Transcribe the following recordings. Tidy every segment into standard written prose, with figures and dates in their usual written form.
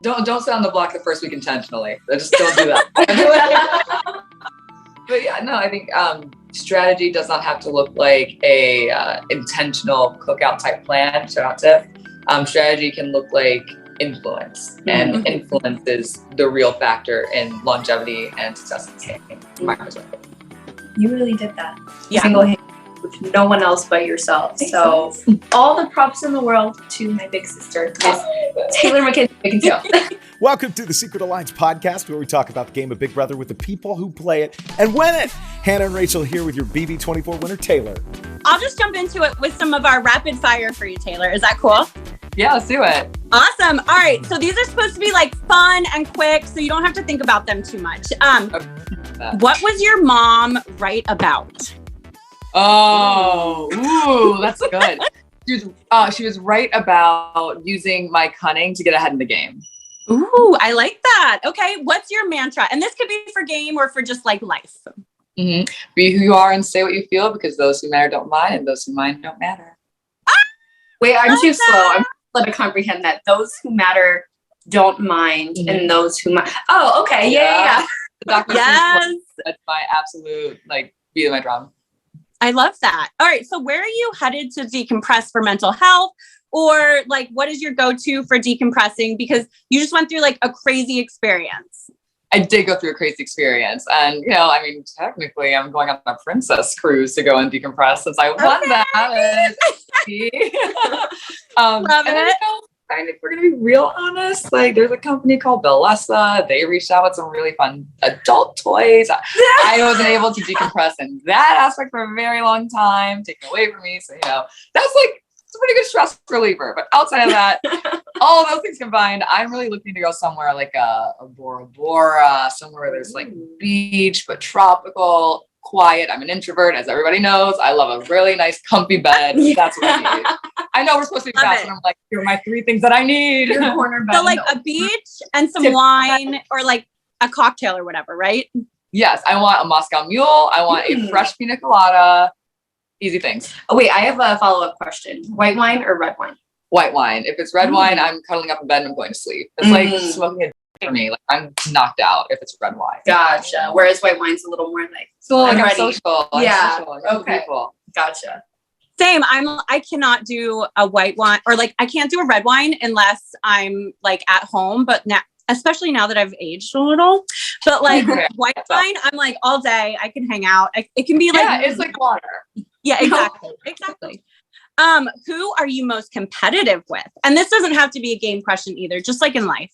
Don't sit on the block the first week intentionally. Just don't do that. But yeah, no, I think strategy does not have to look like a intentional cookout type plan. Shout out Tiff. Strategy can look like influence, and influence is the real factor in longevity and success in this game, from my perspective. You really did that. Yeah. Single-handedly with no one else but yourself. So all the props in the world to my big sister, Miss Taylor McKinsey. Welcome to the Secret Alliance podcast, where we talk about the game of Big Brother with the people who play it and win it. Hannah and Rachel here with your BB23 winner, Taylor. I'll just jump into it with some of our rapid fire for you, Taylor. Is that cool? Yeah, let's do it. Awesome. All right. So these are supposed to be like fun and quick, so you don't have to think about them too much. What was your mom right about? Oh, ooh, that's good. She was right about using my cunning to get ahead in the game. Ooh, I like that. Okay. What's your mantra? And this could be for game or for just like life. Mm-hmm. Be who you are and say what you feel, because those who matter don't mind, and those who mind don't matter. Wait, I'm too slow. I'm slow to comprehend that. Those who matter don't mind, and those who mind. Oh, okay. Yeah. The doctor. Yes. That's my absolute, beat of my drum. I love that. All right. So where are you headed to decompress for mental health? Or what is your go-to for decompressing? Because you just went through a crazy experience. I did go through a crazy experience. And, technically I'm going on a princess cruise to go and decompress since I won that. Love it. If we're going to be real honest, there's a company called Bellessa. They reached out with some really fun adult toys. I wasn't able to decompress in that aspect for a very long time, taken away from me. So, that's it's a pretty good stress reliever. But outside of that, all of those things combined, I'm really looking to go somewhere like a Bora Bora, somewhere where there's beach, but tropical, quiet. I'm an introvert, as everybody knows. I love a really nice, comfy bed. That's what I need. I know we're supposed to be fast, and I'm here are my 3 things that I need. Your corner bed. So a beach and some wine or a cocktail or whatever, right? Yes, I want a Moscow Mule. I want a fresh pina colada. Easy things. Oh, wait, I have a follow-up question. White wine or red wine? White wine. If it's red wine, I'm cuddling up in bed and I'm going to sleep. It's like smoking a for me. I'm knocked out if it's red wine. Gotcha. Whereas white wine's a little more I'm social. Yeah. I'm social. Okay. People. Gotcha. Same. I cannot do a white wine or I can't do a red wine unless I'm at home. But now, especially now that I've aged a little, but white wine, I'm all day. I can hang out. It can be it's like water. Yeah, exactly. Who are you most competitive with? And this doesn't have to be a game question either, just in life.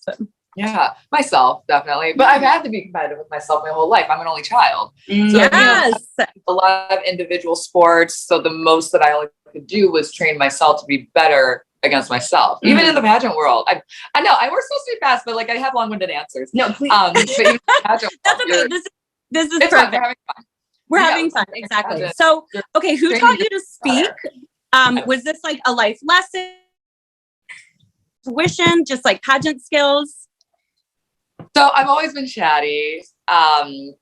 Yeah, myself, definitely. But I've had to be competitive with myself my whole life. I'm an only child. So, yes. A lot of individual sports. So the most that I could do was train myself to be better against myself. Even in the pageant world. I know, we're supposed to be fast, but I have long-winded answers. No, please. But even in the pageant That's world, okay. This is perfect. Fun. We're having fun. We're having fun. Exactly. So, okay, who taught you to speak? Was this a life lesson? Tuition, just pageant skills? So I've always been chatty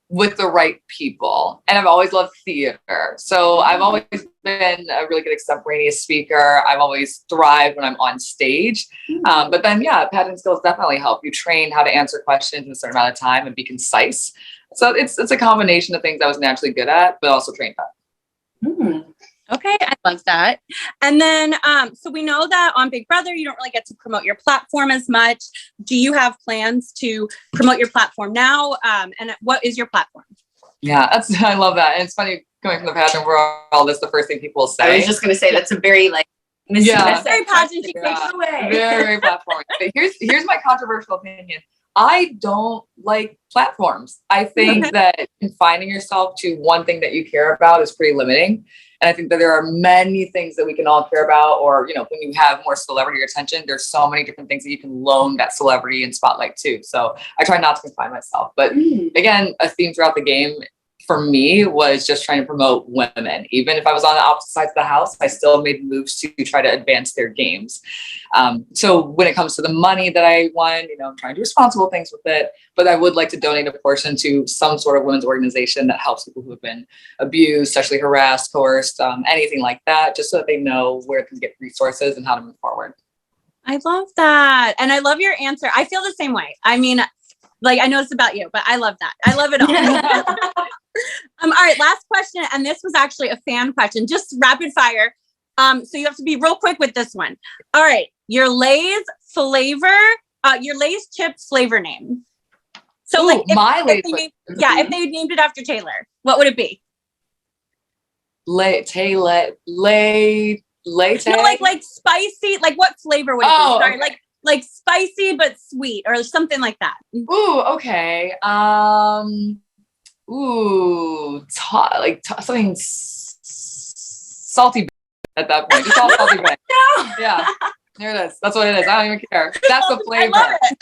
with the right people, and I've always loved theater. So I've always been a really good extemporaneous speaker. I've always thrived when I'm on stage. But then, pageant skills definitely help you train how to answer questions in a certain amount of time and be concise. So it's a combination of things I was naturally good at, but also trained at. Okay, I love that. And then, so we know that on Big Brother, you don't really get to promote your platform as much. Do you have plans to promote your platform now? And what is your platform? Yeah, I love that. And it's funny coming from the pageant world, that's the first thing people will say. I was just going to say, that's a very very pageant. Take it away. Very platform. But here's my controversial opinion. I don't like platforms. I think that confining yourself to one thing that you care about is pretty limiting. And I think that there are many things that we can all care about, or, when you have more celebrity attention, there's so many different things that you can loan that celebrity and spotlight to. So I try not to confine myself. But again, a theme throughout the game for me was just trying to promote women. Even if I was on the opposite sides of the house, I still made moves to try to advance their games. So when it comes to the money that I won, I'm trying to do responsible things with it, but I would like to donate a portion to some sort of women's organization that helps people who have been abused, sexually harassed, coerced, anything like that, just so that they know where to get resources and how to move forward. I love that. And I love your answer. I feel the same way. I mean, like, I know it's about you, but I love that. I love it all. All right, last question. And this was actually a fan question, just rapid fire. So you have to be real quick with this one. All right. Your Lay's chip flavor name. So Ooh, like, if they named it after Taylor, what would it be? Lay. No, like spicy. Like what flavor would it be? Sorry, okay. like spicy but sweet or something like that. Ooh, okay. Something salty at that point. Just all salty bread. No. Yeah, there it is. That's what it is. I don't even care. That's the flavor. I love it.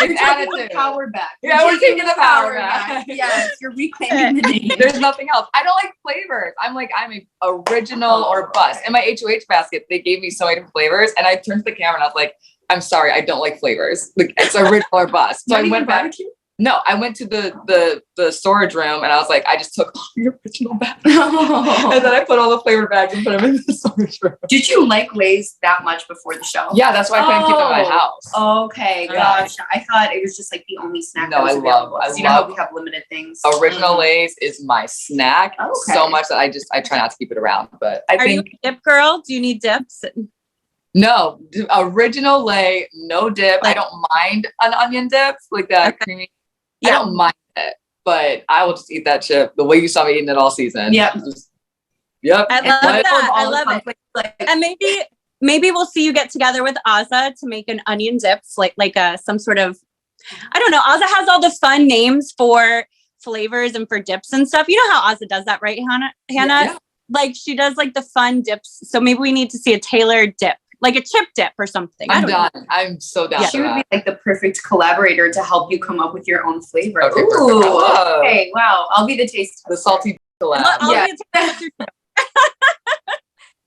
It's additive. Power back. Yeah, we're taking the power back. Yes, you're reclaiming the name. There's nothing else. I don't like flavors. I'm a original or bust. In my HOH basket, they gave me so many different flavors, and I turned to the camera and I was like, I'm sorry, I don't like flavors. Like, it's original or bust. So I went back. No, I went to the storage room and I was like, I just took all your original bags. And then I put all the flavor bags and put them in the storage room. Did you like Lay's that much before the show? Yeah, that's why I couldn't keep them in my house. Okay, Yeah. gosh. I thought it was just like the only snack No, that was I available. love- 'Cause you know how we have limited things. Original Lay's is my snack Okay. so much that I try not to keep it around. But I Are you think a dip girl? Do you need dips? no, original Lay, no dip. I don't mind an onion dip, like that creamy. I Yeah. don't mind it, but I will just eat that chip the way you saw me eating it all season. Yep. Yep. I love But- that. I love it. Like, And maybe we'll see you get together with Azza to make an onion dip, like some sort of, I don't know. Azza has all the fun names for flavors and for dips and stuff. You know how Azza does that, right, Hannah? Yeah. Like she does like the fun dips. So maybe we need to see a tailored dip, like a chip dip or something. I I'm don't know. done. I'm so down. she for would be that. like the perfect collaborator to help you come up with your own flavor. Okay, perfect. Ooh, Whoa. okay, wow. I'll be the taste The tester. salty collab. I'll Yeah. be a taster too.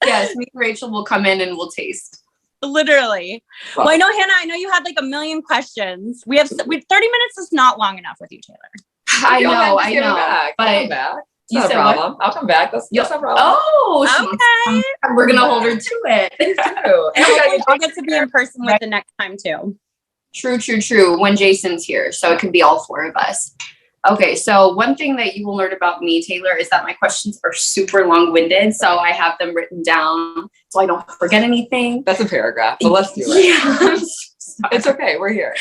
Yes, me and Rachel will come in and we'll taste. Literally. Wow. Well, I know you had like a million questions. We 30 minutes is not long enough with you, Taylor. I Go ahead, know, just I give it know. back. I'll come But back. You It's not a said what? problem. I'll come back. That's no problem. oh, Okay. we're gonna hold her to it. True. And hopefully we'll get to be in person with the next time too. True. When Jason's here, so it can be all four of us. Okay, so one thing that you will learn about me, Taylor, is that my questions are super long-winded, so I have them written down so I don't forget anything. That's a paragraph, but let's do it. Yeah. It's okay. We're here.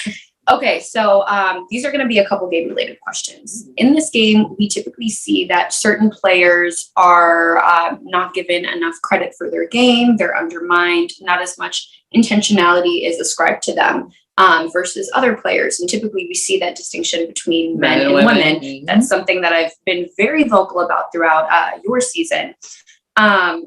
Okay, so these are going to be a couple game-related questions. In this game, we typically see that certain players are not given enough credit for their game. They're undermined. Not as much intentionality is ascribed to them versus other players. And typically, we see that distinction between men and women. Mhm. That's something that I've been very vocal about throughout your season.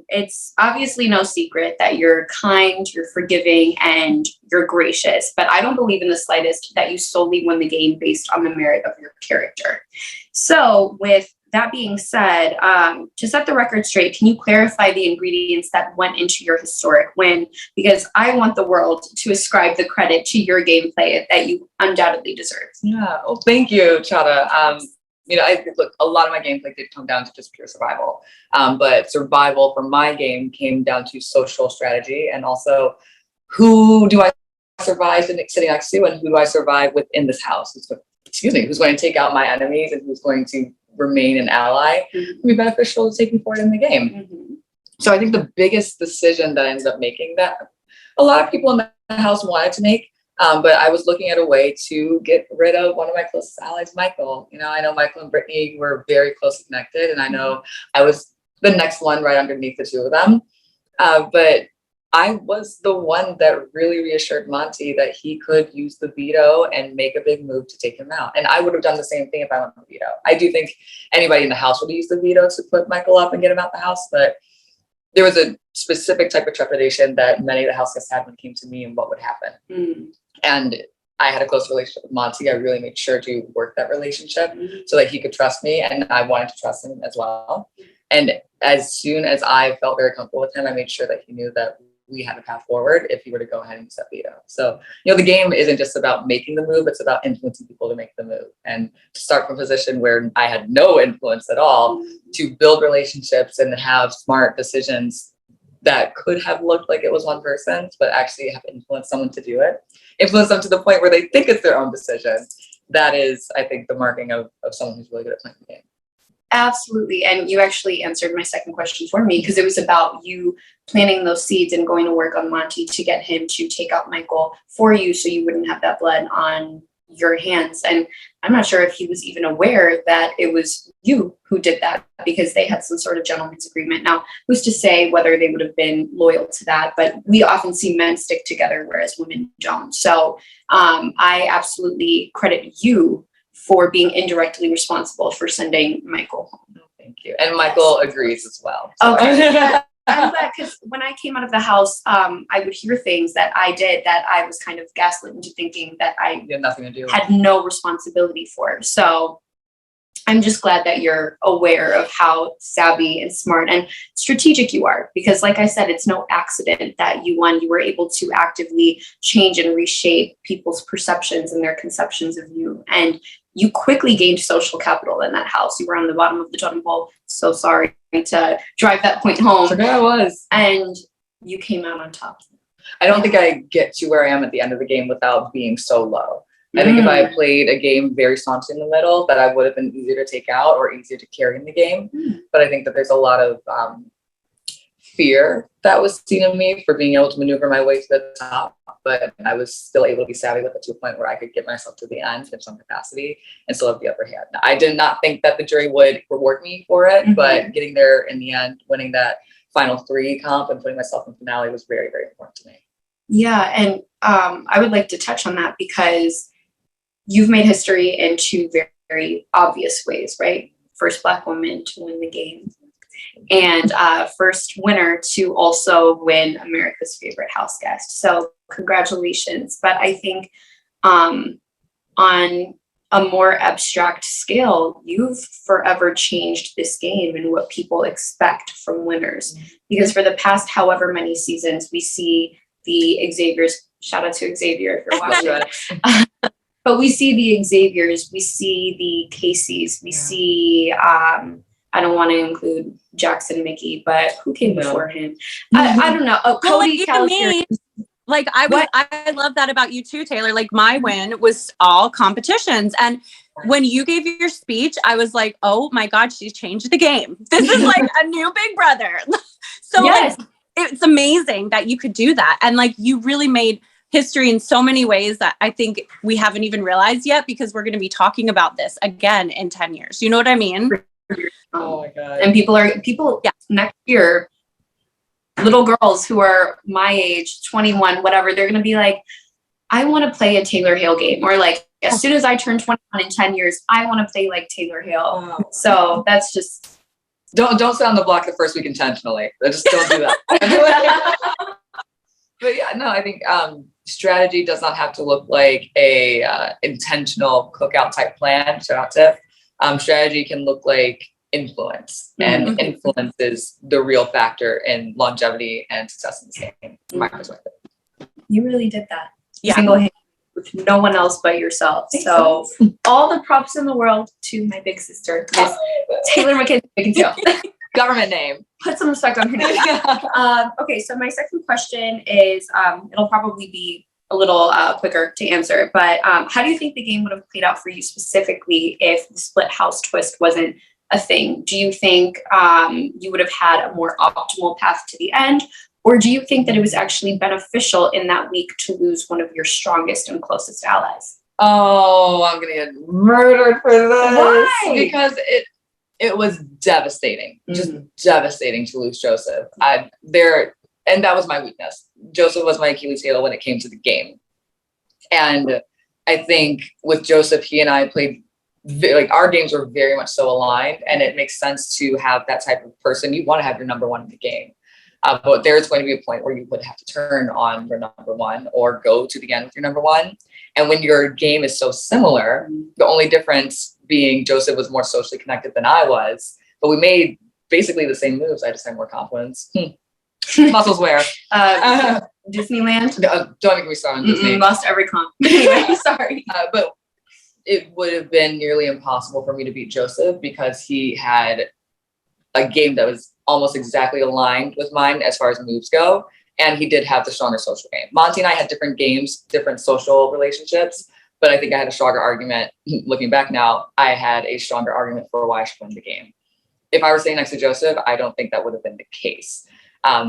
It's obviously no secret that you're kind, you're forgiving, and you're gracious, but I don't believe in the slightest that you solely win the game based on the merit of your character. So with that being said, to set the record straight, can you clarify the ingredients that went into your historic win? Because I want the world to ascribe the credit to your gameplay that you undoubtedly deserve. Yeah. Oh, thank you, Chada. Look, a lot of my gameplay did come down to just pure survival. But survival for my game came down to social strategy and also who do I survive sitting next to and who do I survive within this house? Who's going to take out my enemies and who's going to remain an ally and be beneficial to taking forward in the game. Mm-hmm. So I think the biggest decision that I ended up making that a lot of people in the house wanted to make, but I was looking at a way to get rid of one of my closest allies, Michael. I know Michael and Brittany were very closely connected, and I know I was the next one right underneath the two of them. But I was the one that really reassured Monty that he could use the veto and make a big move to take him out. And I would have done the same thing if I went with the veto. I do think anybody in the house would use the veto to put Michael up and get him out the house, but there was a specific type of trepidation that many of the house guests had when it came to me and what would happen. Mm. And I had a close relationship with Monty. I really made sure to work that relationship so that he could trust me, and I wanted to trust him as well. And as soon as I felt very comfortable with him, I made sure that he knew that we had a path forward if he were to go ahead and use that veto. So, the game isn't just about making the move, it's about influencing people to make the move. And to start from a position where I had no influence at all, to build relationships and have smart decisions that could have looked like it was one person's, but actually have influenced someone to do it. Influence them to the point where they think it's their own decision. That is, I think, the marking of someone who's really good at playing the game. Absolutely. And you actually answered my second question for me, because it was about you planting those seeds and going to work on Monty to get him to take out Michael for you so you wouldn't have that blood on your hands. And I'm not sure if he was even aware that it was you who did that, because they had some sort of gentleman's agreement. Now, who's to say whether they would have been loyal to that? But we often see men stick together, whereas women don't. So I absolutely credit you for being indirectly responsible for sending Michael home. Thank you. And Michael agrees as well. So. Okay. I'm glad, because when I came out of the house, I would hear things that I did that I was kind of gaslit into thinking that I had nothing to do with. Had no responsibility for. So I'm just glad that you're aware of how savvy and smart and strategic you are, because like I said, it's no accident that you were able to actively change and reshape people's perceptions and their conceptions of you. And you quickly gained social capital in that house. You were on the bottom of the totem pole. So sorry to drive that point home. I was. And you came out on top. I don't think I get to where I am at the end of the game without being so low. I think if I had played a game very staunchly in the middle, that I would have been easier to take out or easier to carry in the game. But I think that there's a lot of fear that was seen in me for being able to maneuver my way to the top. But I was still able to be savvy with it to a point where I could get myself to the end in some capacity and still have the upper hand. Now, I did not think that the jury would reward me for it, but getting there in the end, winning that final 3 comp and putting myself in finale was very, very important to me. Yeah, and I would like to touch on that, because you've made history in 2 very, very obvious ways, right? First Black woman to win the game, and first winner to also win America's Favorite House Guest. So congratulations. But I think on a more abstract scale, you've forever changed this game and what people expect from winners. Because for the past however many seasons, we see the Xavier's, shout out to Xavier if you're watching. But we see the Xaviers, we see the Caseys, we see, I don't want to include Jackson Mickey, but who came before him? I don't know. Oh, Cody Calhoun. Like I love that about you too, Taylor. Like my win was all competitions. And when you gave your speech, I was like, oh my God, she's changed the game. This is like a new Big Brother. So yes. Like, it's amazing that you could do that. And like, you really made history in so many ways that I think we haven't even realized yet, because we're going to be talking about this again in 10 years. You know what I mean? Oh my God. And people next year, little girls who are my age, 21, whatever, they're going to be like, I want to play a Taylor Hale game. Or like, as soon as I turn 21 in 10 years, I want to play like Taylor Hale. Oh. So that's just. Don't sit on the block the first week intentionally. Just don't do that. But yeah, no, I think strategy does not have to look like a intentional cookout type plan. Shout out Tiff. Strategy can look like influence, and influence is the real factor in longevity and success in this game, from my perspective. You really did that. Yeah. Single-handedly, with no one else but yourself. So all the props in the world to my big sister, Miss Taylor McKenzie. Government name. Put some respect on her name. Okay, so my second question is, it'll probably be a little quicker to answer, but how do you think the game would have played out for you specifically if the split house twist wasn't a thing? Do you think you would have had a more optimal path to the end? Or do you think that it was actually beneficial in that week to lose one of your strongest and closest allies? Oh, I'm going to get murdered for this. Why? Because it was devastating, just devastating to lose Joseph. And that was my weakness. Joseph was my Achilles heel when it came to the game. And I think with Joseph, he and I played, like our games were very much so aligned, and it makes sense to have that type of person. You want to have your number one in the game. But there's going to be a point where you would have to turn on your number one or go to the end with your number one. And when your game is so similar, the only difference being Joseph was more socially connected than I was, but we made basically the same moves. I just had more confidence. Muscles wear. Disneyland? Don't make me start on Disney. Lost every comp. Anyway, sorry. But it would have been nearly impossible for me to beat Joseph because he had a game that was almost exactly aligned with mine as far as moves go. And he did have the stronger social game. Monty and I had different games, different social relationships, but I think I had a stronger argument. Looking back now, I had a stronger argument for why I should win the game. If I were sitting next to Joseph, I don't think that would have been the case.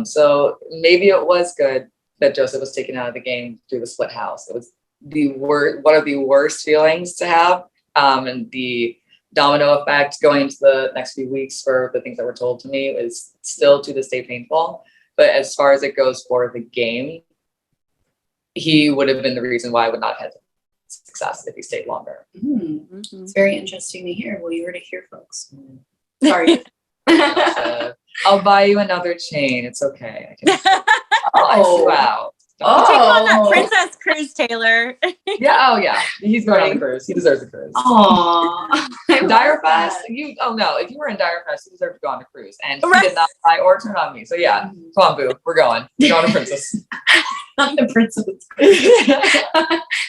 So maybe it was good that Joseph was taken out of the game through the split house. It was one of the worst feelings to have. And the domino effect going into the next few weeks for the things that were told to me is still to this day painful. But as far as it goes for the game, he would have been the reason why I would not have had success if he stayed longer. It's very interesting to hear. Well, you heard it here, folks. Sorry. I'll buy you another chain. It's okay. I'll ice you out. Take him on that princess cruise, Taylor. Yeah. Oh, yeah. He's going on the cruise. He deserves a cruise. Aww. Dire Fest. No. If you were in Dire Fest, you deserve to go on a cruise. And he did not lie or turn on me. So yeah, come on, boo. We're going. We're going to Princess. Not the princess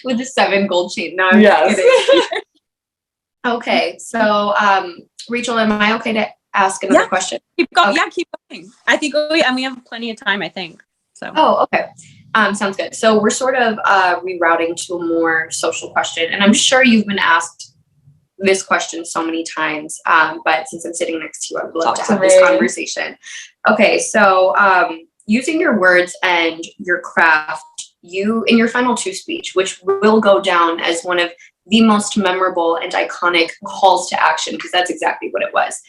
with the 7 gold chain. No, I'm yes. kidding. Okay, so Rachel, am I okay to ask another question? Keep going. Okay. Yeah, keep going. I think we have plenty of time. I think so. Oh, okay. Sounds good. So we're sort of rerouting to a more social question, and I'm sure you've been asked this question so many times, but since I'm sitting next to you, I would love to have this conversation. Okay, so using your words and your craft, you in your final 2 speech, which will go down as one of the most memorable and iconic calls to action, because that's exactly what it was.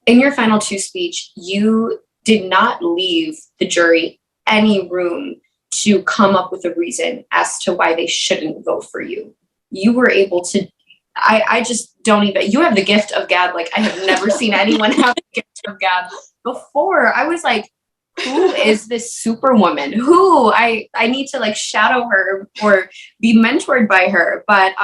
In your final 2 speech, you did not leave the jury any room to come up with a reason as to why they shouldn't vote for you. You were able to, I just don't even, you have the gift of gab. Like, I have never seen anyone have the gift of gab before. I was like, who is this superwoman? Who I need to like shadow her or be mentored by her. But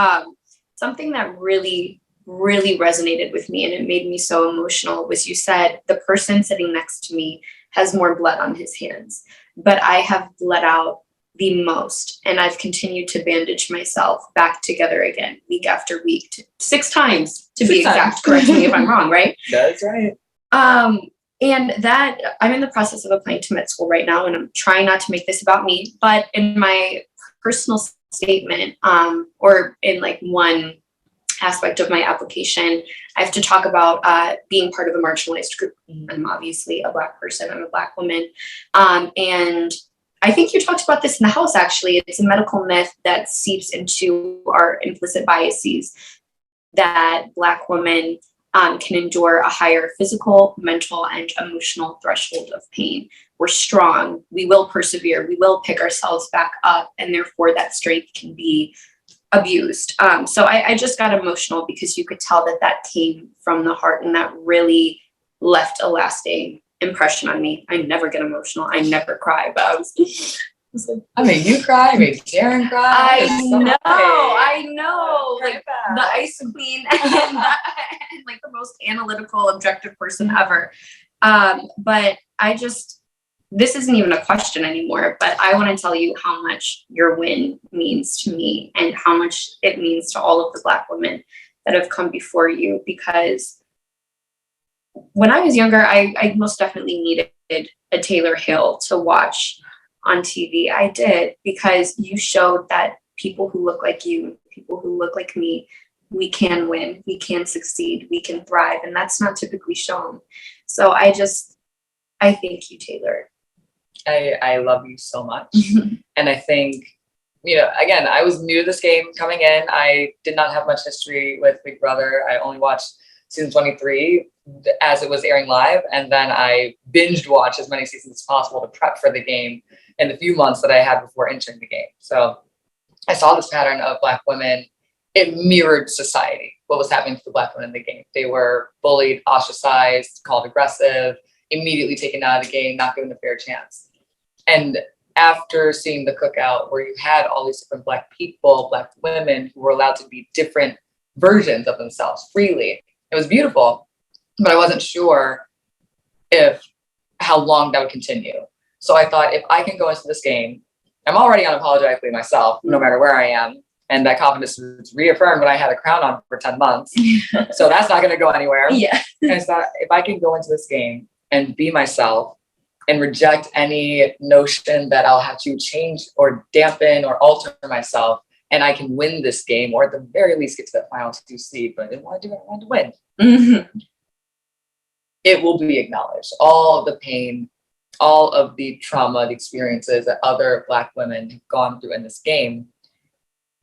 something that really, really resonated with me and it made me so emotional was you said the person sitting next to me has more blood on his hands, but I have bled out the most, and I've continued to bandage myself back together again week after week, 6 times to be exact. Correct me if I'm wrong, right? That's right. And that I'm in the process of applying to med school right now, and I'm trying not to make this about me, but in my personal statement, or in like one aspect of my application, I have to talk about being part of a marginalized group. I'm obviously a Black person. I'm a Black woman. And I think you talked about this in the house, actually. It's a medical myth that seeps into our implicit biases that Black women can endure a higher physical, mental, and emotional threshold of pain. We're strong. We will persevere. We will pick ourselves back up. And therefore, that strength can be abused. So I just got emotional because you could tell that came from the heart, and that really left a lasting impression on me. I never get emotional. I never cry, but I was like, I mean, you cry. I mean, Darren cry. I know. Like the ice queen and like the most analytical, objective person ever. But this isn't even a question anymore, but I want to tell you how much your win means to me and how much it means to all of the Black women that have come before you. Because when I was younger, I most definitely needed a Taylor Hill to watch on TV. I did, because you showed that people who look like you, people who look like me, we can win, we can succeed, we can thrive. And that's not typically shown. So I thank you, Taylor. I love you so much. And I think, again, I was new to this game coming in. I did not have much history with Big Brother. I only watched season 23 as it was airing live. And then I binged watched as many seasons as possible to prep for the game in the few months that I had before entering the game. So I saw this pattern of Black women. It mirrored society, what was happening to the Black women in the game. They were bullied, ostracized, called aggressive, immediately taken out of the game, not given a fair chance. And after seeing the cookout where you had all these different Black people, Black women who were allowed to be different versions of themselves freely, it was beautiful, but I wasn't sure how long that would continue. So I thought, if I can go into this game, I'm already unapologetically myself, no matter where I am. And that confidence was reaffirmed when I had a crown on for 10 months. So that's not going to go anywhere. Yeah. And I thought, if I can go into this game and be myself and reject any notion that I'll have to change or dampen or alter myself, and I can win this game, or at the very least get to that final 2 seed, but I didn't want to do it, I wanted to win. Mm-hmm. It will be acknowledged. All of the pain, all of the trauma, the experiences that other Black women have gone through in this game,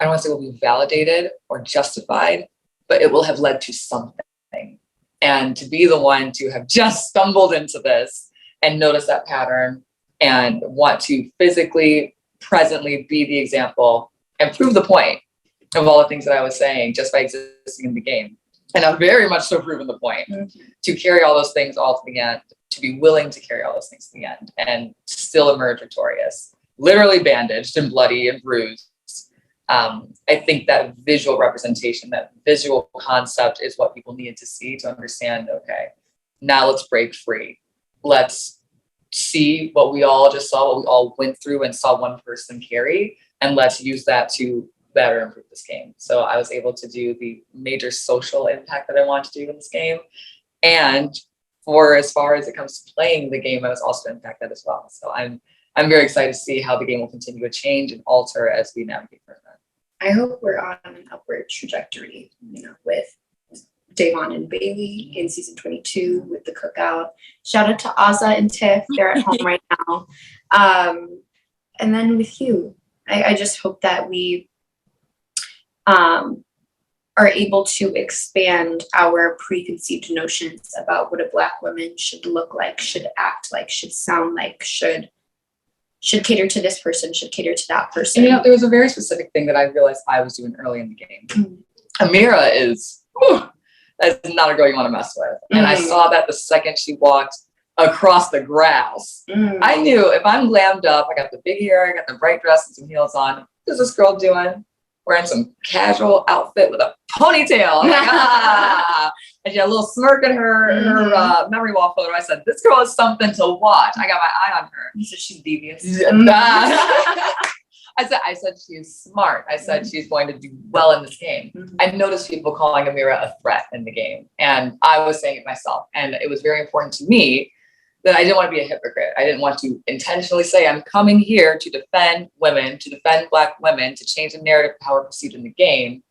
I don't want to say will be validated or justified, but it will have led to something. And to be the one to have just stumbled into this and notice that pattern and want to physically, presently be the example and prove the point of all the things that I was saying just by existing in the game. And I'm very much so proving the point to carry all those things all to the end, to be willing to carry all those things to the end and still emerge victorious, literally bandaged and bloody and bruised. I think that visual representation, that visual concept is what people needed to see to understand, okay, now let's break free. Let's see what we all just saw, what we all went through and saw one person carry, and let's use that to better improve this game. So I was able to do the major social impact that I wanted to do in this game. And for as far as it comes to playing the game, I was also impact that as well. So I'm very excited to see how the game will continue to change and alter as we navigate further. I hope we're on an upward trajectory, with Davon and Bailey in season 22 with the cookout. Shout out to Azza and Tiff. They're at home right now. And then with you, I just hope that we are able to expand our preconceived notions about what a Black woman should look like, should act like, should sound like, should cater to this person, should cater to that person. And, there was a very specific thing that I realized I was doing early in the game. Mm-hmm. Amira that's not a girl you want to mess with. Mm-hmm. And I saw that the second she walked across the grass. Mm-hmm. I knew if I'm glammed up, I got the big hair, I got the bright dress and some heels on, what is this girl doing? Wearing some casual outfit with a ponytail. I'm like, And she had a little smirk in her memory wall photo. I said, this girl is something to watch. I got my eye on her. You said she's devious. I said she's smart. I said she's going to do well in this game. Mm-hmm. I noticed people calling Amira a threat in the game. And I was saying it myself. And it was very important to me that I didn't want to be a hypocrite. I didn't want to intentionally say, I'm coming here to defend women, to defend Black women, to change the narrative of how we're perceived in the game.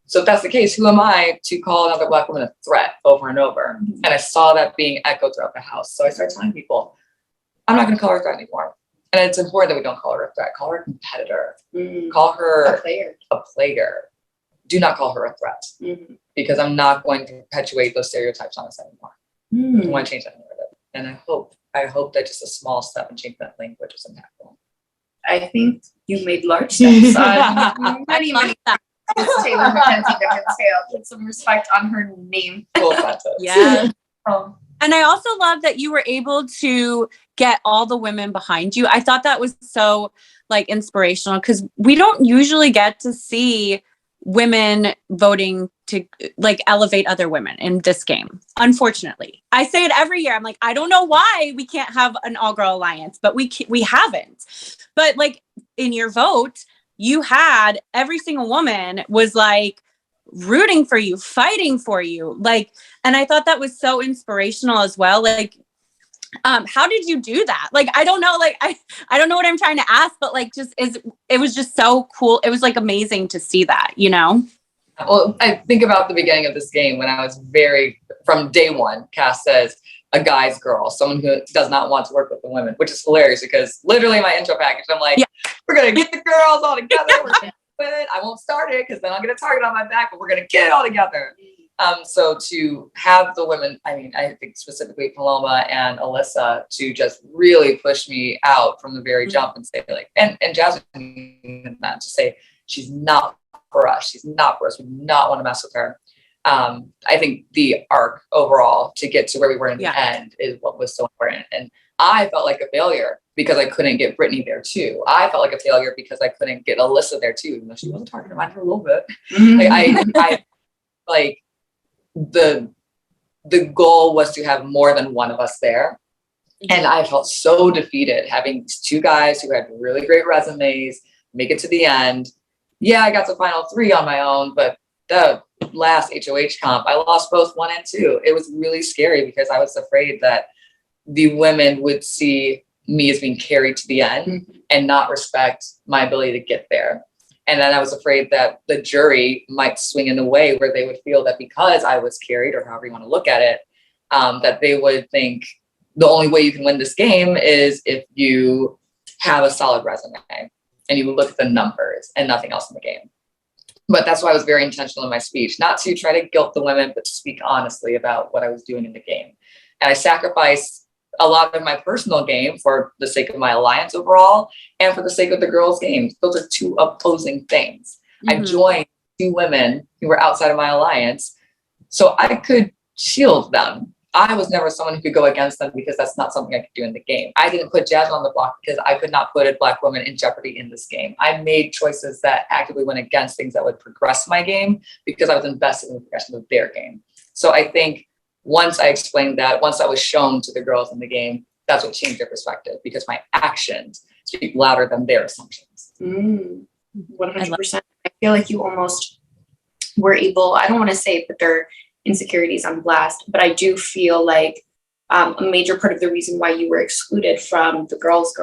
So if that's the case, who am I to call another Black woman a threat over and over? Mm-hmm. And I saw that being echoed throughout the house. So I started telling people, I'm not going to call her a threat anymore. And it's important that we don't call her a threat. Call her a competitor. Mm-hmm. Call her a player. Do not call her a threat. Mm-hmm. Because I'm not going to perpetuate those stereotypes on us anymore. Mm-hmm. I want to change that narrative. And I hope that just a small step in changing that language is impactful. I think you made large steps on many Taylor Mackenzie Tail. Put some respect on her name. Yeah. And I also love that you were able to get all the women behind you. I thought that was so inspirational because we don't usually get to see women voting to elevate other women in this game. Unfortunately, I say it every year. I'm like, I don't know why we can't have an all-girl alliance, but we haven't. But in your vote, you had every single woman was rooting for you, fighting for you. And I thought that was so inspirational as well. How did you do that? I don't know, I don't know what I'm trying to ask, but it was just so cool. It was amazing to see that, Well, I think about the beginning of this game when I was from day one, cast as a guy's girl, someone who does not want to work with the women, which is hilarious because literally my intro package, I'm like, we're going to get the girls all together. We're gonna do it. I won't start it because then I'll get a target on my back, but we're going to get it all together. So to have the women, I think specifically Paloma and Alyssa to just really push me out from the very jump and say and Jasmine, not to say she's not for us. She's not for us. We do not want to mess with her. I think the arc overall to get to where we were in the end is what was so important. And I felt like a failure because I couldn't get Brittany there too. I felt like a failure because I couldn't get Alyssa there too, even though she was a target of mine for a little bit. I the goal was to have more than one of us there. And I felt so defeated having these two guys who had really great resumes make it to the end. Yeah, I got to final 3 on my own, but the last HOH comp, I lost both 1 and 2. It was really scary because I was afraid that the women would see me as being carried to the end and not respect my ability to get there. And then I was afraid that the jury might swing in a way where they would feel that because I was carried, or however you want to look at it, that they would think the only way you can win this game is if you have a solid resume and you look at the numbers and nothing else in the game. But that's why I was very intentional in my speech, not to try to guilt the women, but to speak honestly about what I was doing in the game. And I sacrificed a lot of my personal game for the sake of my alliance overall and for the sake of the girls' games. Those are two opposing things. I joined two women who were outside of my alliance so I could shield them. I was never someone who could go against them because that's not something I could do in the game. I didn't put Jazz on the block because I could not put a Black woman in jeopardy in this game. I made choices that actively went against things that would progress my game because I was invested in the progression of their game. So I think once I explained that, once that was shown to the girls in the game, that's what changed their perspective because my actions speak louder than their assumptions. 100%. I feel like you almost were able, I don't want to say put their insecurities on blast, but I do feel like a major part of the reason why you were excluded from the girls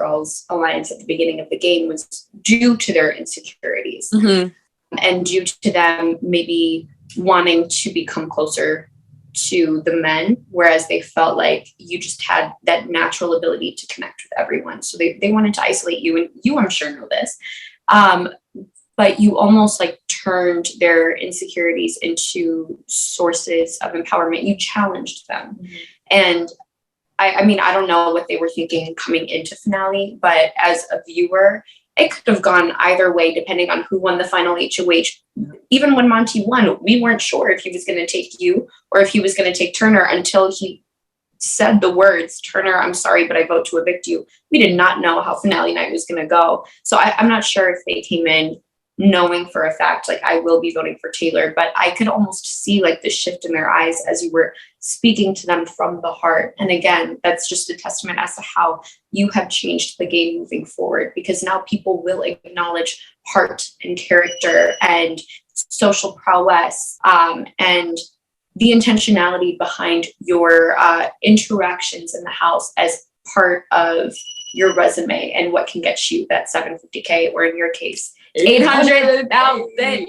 alliance at the beginning of the game was due to their insecurities and due to them maybe wanting to become closer to the men, whereas they felt like you just had that natural ability to connect with everyone. So they wanted to isolate you, and you, I'm sure, know this. But you almost like turned their insecurities into sources of empowerment. You challenged them. And I mean, I don't know what they were thinking coming into finale, but as a viewer, it could have gone either way, depending on who won the final HOH. Even when Monty won, we weren't sure if he was going to take you or if he was going to take Turner until he said the words, Turner, I'm sorry, but I vote to evict you. We did not know how finale night was going to go. So I'm not sure if they came in knowing for a fact, like, I will be voting for Taylor, but I could almost see like the shift in their eyes as you were speaking to them from the heart. And again, that's just a testament as to how you have changed the game moving forward, because now people will acknowledge heart and character and social prowess, and the intentionality behind your interactions in the house as part of your resume and what can get you that $750K, or in your case, 800,000.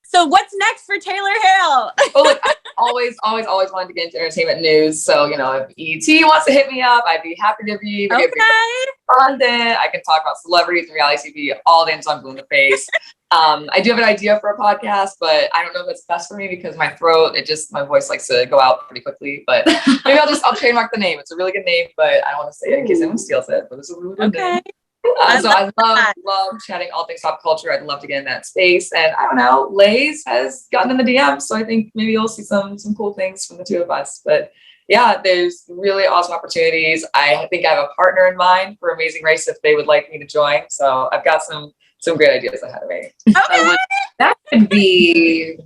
So what's next for Taylor Hale? Well, look, I always wanted to get into entertainment news. So, you know, if ET wants to hit me up, I'd be happy to be content. I can talk about celebrities and reality TV all day until I'm blue in the face. I do have an idea for a podcast, but I don't know if it's best for me because my throat, my voice likes to go out pretty quickly. But maybe I'll trademark the name. It's a really good name, but I don't want to say it in case anyone steals it. But it's a really good name. So I love chatting all things pop culture. I'd love to get in that space. And I don't know, Lays has gotten in the DM. So I think maybe you'll see some cool things from the two of us. But yeah, there's really awesome opportunities. I think I have a partner in mind for Amazing Race if they would like me to join. So I've got some great ideas ahead of me. Okay. That could be.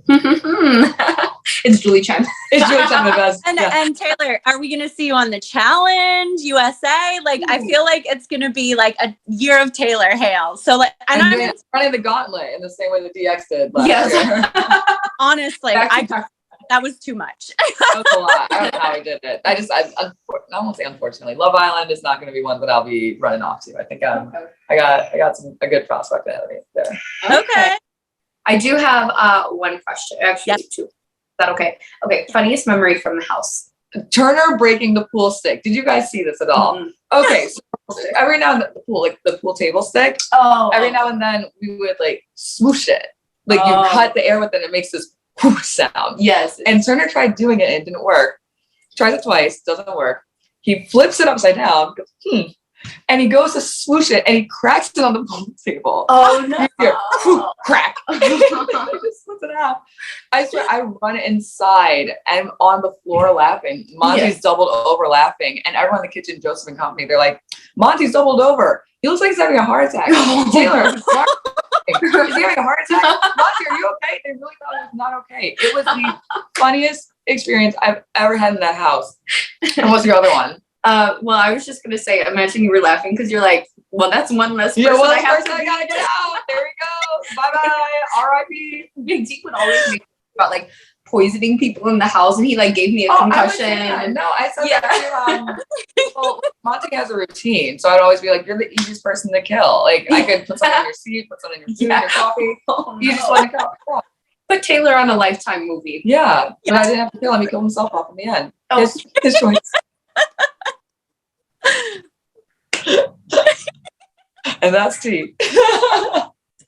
It's Julie Chen. It's Julie Chen, the best. And Taylor, are we going to see you on the Challenge USA? Like, I feel like it's going to be like a year of Taylor Hale. So like, and I'm running the gauntlet in the same way that DX did last year. Honestly, that was too much. That was a lot. I don't know how I did it. I won't say unfortunately. Love Island is not going to be one that I'll be running off to. I think I got a good prospect ahead of me there. Okay. I do have one question. Actually, two. Is that okay? Okay. Funniest memory from the house. Turner breaking the pool stick. Did you guys see this at all? Mm-hmm. Okay. So every now and then the pool table stick. Oh. Every now and then we would like swoosh it. Like you cut the air with it. It makes this whoosh sound. Yes. And Turner tried doing it and it didn't work. Tries it twice. Doesn't work. He flips it upside down. Goes, and he goes to swoosh it and he cracks it on the pool table. Oh no! Here, crack! He just splits it out. I swear, I run inside and I'm on the floor laughing. Monty's doubled over laughing, and everyone in the kitchen, Joseph and company, they're like, "Monty's doubled over. He looks like he's having a heart attack." Taylor, is he having a heart attack? Monty, are you okay? They really thought it was not okay. It was the funniest experience I've ever had in that house. And what's your other one? Well, I was just gonna say, imagine you were laughing because you're like, well, that's one less person. Yeah, I gotta get out. There we go. Bye bye. R.I.P. Big D would always make about like poisoning people in the house, and he like gave me a concussion. No, I said that too. Well, Monty has a routine, so I'd always be like, "You're the easiest person to kill." Like I could put something in your seat, put something in your food, your coffee. Oh, You just want to kill. Put Taylor on a Lifetime movie. Yeah, but I didn't have to kill him. He killed himself off in the end. Oh. His choice. And that's tea.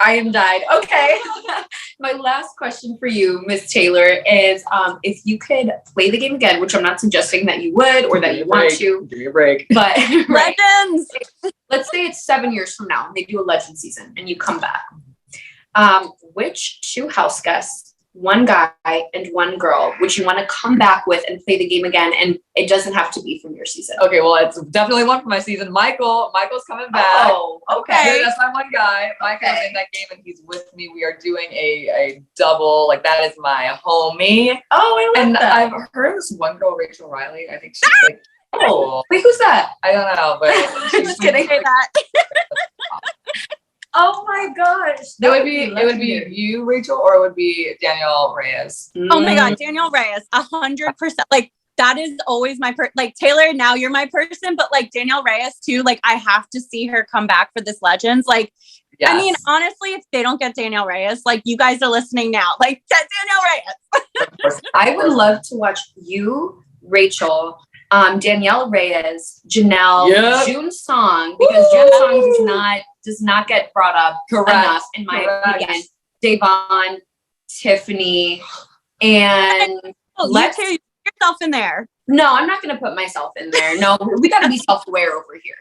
I am died. Okay. My last question for you, Miss Taylor, is if you could play the game again, which I'm not suggesting that you would or that you want to. Give me a break. But right, Legends. let's say it's 7 years from now and they do a legend season and you come back. Which 2 house guests, 1 guy and 1 girl, would you want to come back with and play the game again? And it doesn't have to be from your season. Okay, well, it's definitely one from my season. Michael's coming back. Oh, okay. That's my one guy. Michael's in that game and he's with me. We are doing a double. Like, that is my homie. Oh, I love And that. I've heard of this one girl, Rachel Riley. I think she's like, Oh, wait, who's that? I don't know, but Just kidding. Say that. Oh my gosh. it would be you, Rachel, or it would be Danielle Reyes. Oh my God, Danielle Reyes, 100%. Like that is always my like Taylor. Now you're my person, but like Danielle Reyes too. Like I have to see her come back for this Legends. Like, Yes. I mean, honestly, if they don't get Danielle Reyes, like you guys are listening now, like get Danielle Reyes. I would love to watch you, Rachel, Danielle Reyes, Janelle, Yep. June Song, because June Song does not get brought up enough, in my opinion. Davon, Tiffany, and Oh, let's. you put yourself in there. No, I'm not going to put myself in there. No, we got to be self-aware over here.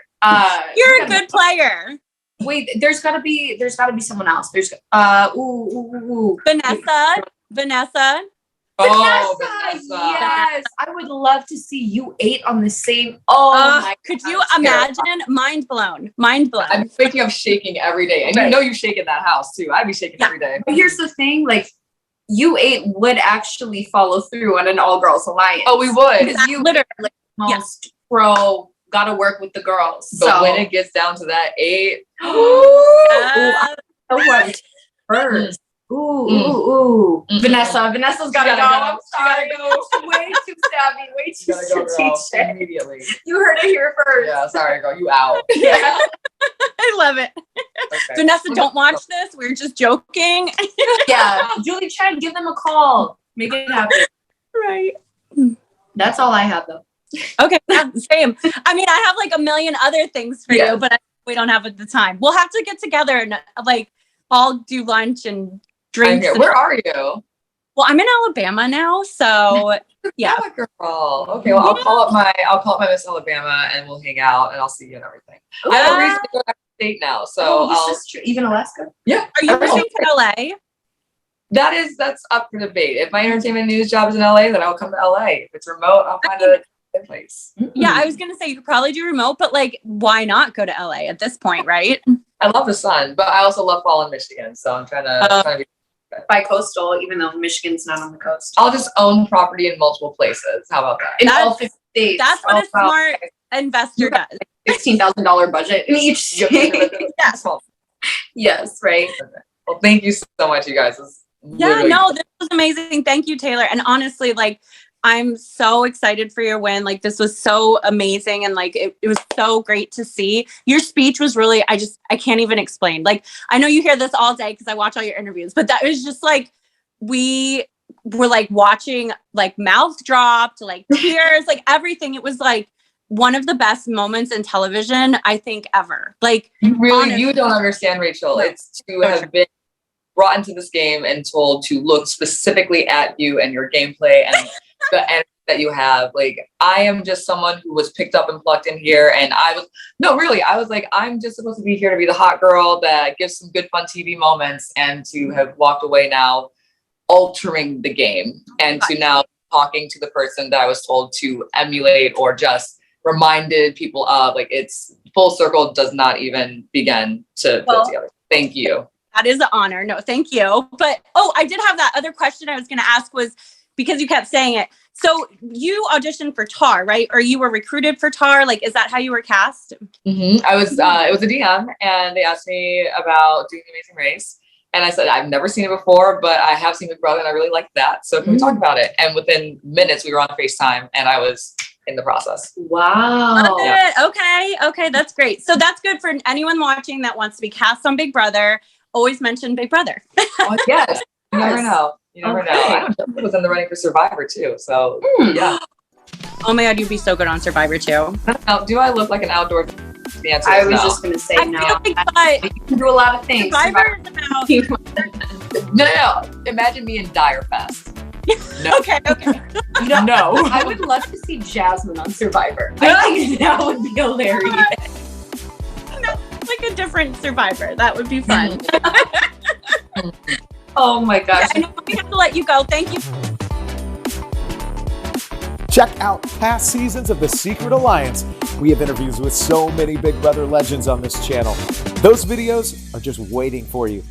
You're a good player. Wait, there's got to be someone else. There's Vanessa. Oh, Vanessa, Vanessa. yes. I would love to see you 8 on the same. Oh my! Could God, you I'm imagine? terrified. Mind blown. Mind blown. I'm waking up shaking every day. And Right. you know you shake in that house too. I'd be shaking every day. But here's the thing, like you 8 would actually follow through on an all-girls alliance. Oh, we would. because you Literally. like most pro got to work with the girls. But so when it gets down to that 8, I know what first. Ooh. Vanessa's gotta go. I'm sorry. Way too savvy. Way too you gotta go, girl, strategic. immediately. You heard it here first. Yeah, sorry, girl. You out. Yeah. I love it. Okay. Vanessa, don't watch this. We're just joking. Yeah. Julie Chen, give them a call. Make it happen. Right. That's all I have though. Okay. Yeah, same. I mean, I have like a million other things for you, but we don't have the time. We'll have to get together and like all do lunch and drinks. Where are you? Well, I'm in Alabama now, so yeah. Girl. Okay, well, I'll call up my Miss Alabama and we'll hang out and I'll see you and everything. I have a reason to go back to state now, so even Alaska. Yeah. Are you moving to LA? That's up for debate. If my entertainment news job is in LA, then I'll come to LA. If it's remote, I'll find a good place. Yeah, I was gonna say you could probably do remote, but like, why not go to LA at this point, right? I love the sun, but I also love fall in Michigan, so I'm trying to be. Bi-coastal, even though Michigan's not on the coast. I'll just own property in multiple places. How about that? In all 50 states. That's what a smart investor does. $16,000 budget in each state. Yes. Yes, right. Well, thank you so much, you guys. This was amazing. Thank you, Taylor. And honestly, like, I'm so excited for your win. Like, this was so amazing. And like, it was so great to see. Your speech was really, I can't even explain. Like, I know you hear this all day because I watch all your interviews, but that was just like, we were like watching like mouth dropped, like tears, like everything. It was like one of the best moments in television, I think, ever. Like, you don't understand, Rachel. It's to have been brought into this game and told to look specifically at you and your gameplay and the energy that you have. Like, I am just someone who was picked up and plucked in here, and I was like, I'm just supposed to be here to be the hot girl that gives some good fun TV moments, and to have walked away now altering the game, and to now talking to the person that I was told to emulate or just reminded people of. Like, it's full circle, does not even begin to put together. Thank you. That is an honor. No, thank you. But, I did have that other question I was going to ask was, because you kept saying it. So you auditioned for Tar, right? Or you were recruited for Tar? Like, is that how you were cast? Mm-hmm. I was, it was a DM, and they asked me about doing The Amazing Race. And I said, I've never seen it before, but I have seen Big Brother and I really like that. So can we talk about it? And within minutes, we were on FaceTime and I was in the process. Wow. Love it. Okay, that's great. So that's good for anyone watching that wants to be cast on Big Brother. Always mention Big Brother. Oh, yes. You never know. You never know. I don't know. I was in the running for Survivor too. So yeah. Oh my God, you'd be so good on Survivor too. Now, do I look like an outdoor? The answer I is was no. just going to say I no. feel like, but You can do a lot of things. Survivor is about. No. Imagine me in Dire Fest. No. Okay. No. I would love to see Jasmine on Survivor. I think that would be hilarious. Like a different Survivor. That would be fun. Oh my gosh. I know we have to let you go. Thank you. Check out past seasons of The Secret Alliance. We have interviews with so many Big Brother legends on this channel. Those videos are just waiting for you.